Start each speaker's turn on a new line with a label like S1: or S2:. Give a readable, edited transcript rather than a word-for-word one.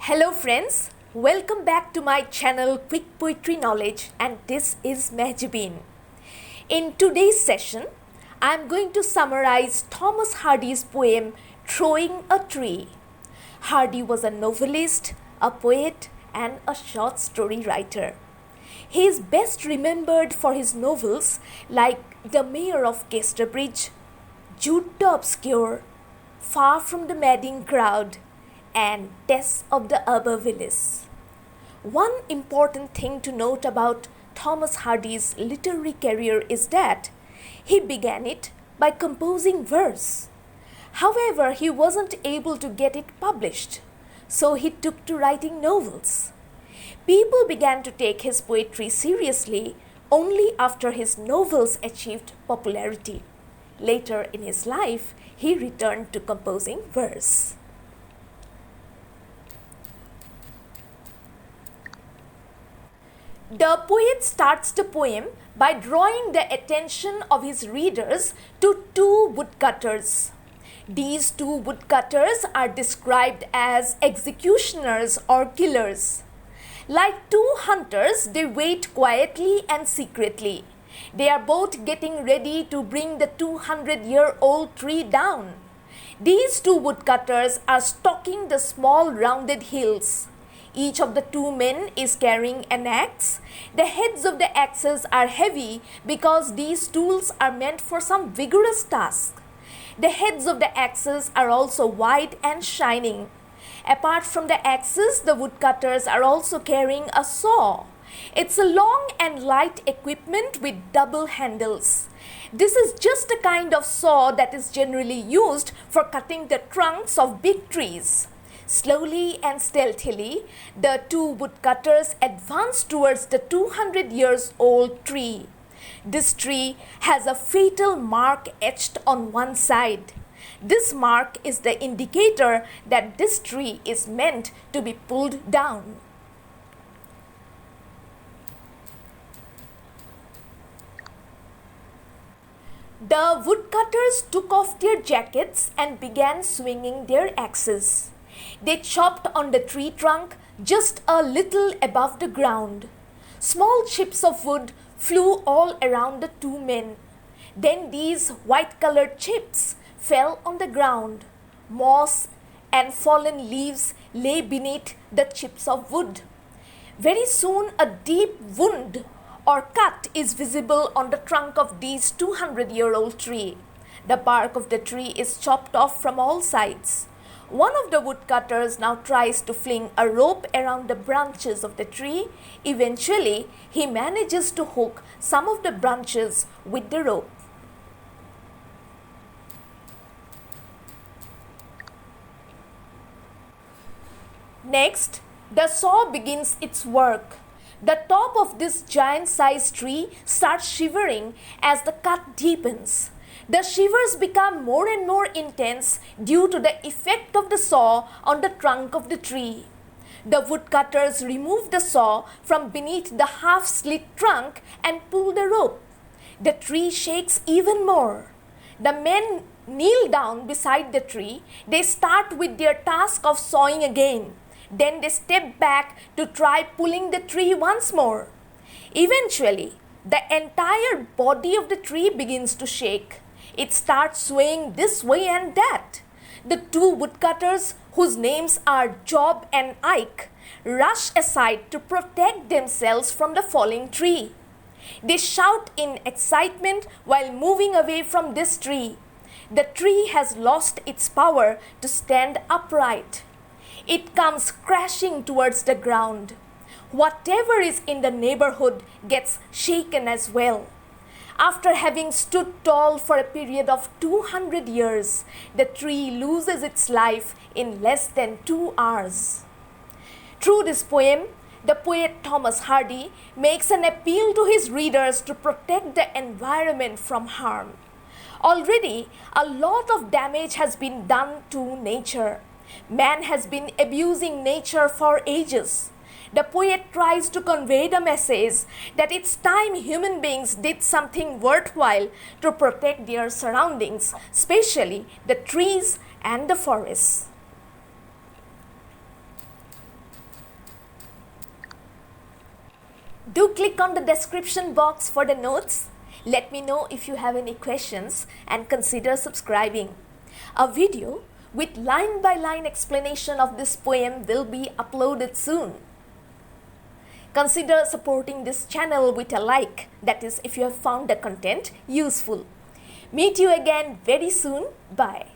S1: Hello friends, welcome back to my channel Quick Poetry Knowledge, and this is Mehjabeen. In today's session, I am going to summarize Thomas Hardy's poem Throwing a Tree. Hardy was a novelist, a poet and a short story writer. He is best remembered for his novels like The Mayor of Casterbridge, Jude the Obscure, Far from the Madding Crowd, and Tess of the Abervillies. One important thing to note about Thomas Hardy's literary career is that he began it by composing verse. However, he wasn't able to get it published, so he took to writing novels. People began to take his poetry seriously only after his novels achieved popularity. Later in his life, he returned to composing verse. The poet starts the poem by drawing the attention of his readers to two woodcutters. These two woodcutters are described as executioners or killers. Like two hunters, they wait quietly and secretly. They are both getting ready to bring the 200-year-old tree down. These two woodcutters are stalking the small rounded hills. Each of the two men is carrying an axe. The heads of the axes are heavy because these tools are meant for some vigorous task. The heads of the axes are also wide and shining. Apart from the axes, the woodcutters are also carrying a saw. It's a long and light equipment with double handles. This is just a kind of saw that is generally used for cutting the trunks of big trees. Slowly and stealthily, the two woodcutters advance towards the 200-year-old tree. This tree has a fatal mark etched on one side. This mark is the indicator that this tree is meant to be pulled down. The woodcutters took off their jackets and began swinging their axes. They chopped on the tree trunk just a little above the ground. Small chips of wood flew all around the two men. Then these white-colored chips fell on the ground. Moss and fallen leaves lay beneath the chips of wood. Very soon a deep wound or cut is visible on the trunk of this 200-year-old tree. The bark of the tree is chopped off from all sides. One of the woodcutters now tries to fling a rope around the branches of the tree. Eventually, he manages to hook some of the branches with the rope. Next, the saw begins its work. The top of this giant-sized tree starts shivering as the cut deepens. The shivers become more and more intense due to the effect of the saw on the trunk of the tree. The woodcutters remove the saw from beneath the half-slit trunk and pull the rope. The tree shakes even more. The men kneel down beside the tree. They start with their task of sawing again. Then they step back to try pulling the tree once more. Eventually, the entire body of the tree begins to shake. It starts swaying this way and that. The two woodcutters, whose names are Job and Ike, rush aside to protect themselves from the falling tree. They shout in excitement while moving away from this tree. The tree has lost its power to stand upright. It comes crashing towards the ground. Whatever is in the neighborhood gets shaken as well. After having stood tall for a period of 200 years, the tree loses its life in less than 2 hours. Through this poem, the poet Thomas Hardy makes an appeal to his readers to protect the environment from harm. Already, a lot of damage has been done to nature. Man has been abusing nature for ages. The poet tries to convey the message that it's time human beings did something worthwhile to protect their surroundings, especially the trees and the forests. Do click on the description box for the notes. Let me know if you have any questions and consider subscribing. A video with line-by-line explanation of this poem will be uploaded soon. Consider supporting this channel with a like, that is if you have found the content useful. Meet you again very soon. Bye.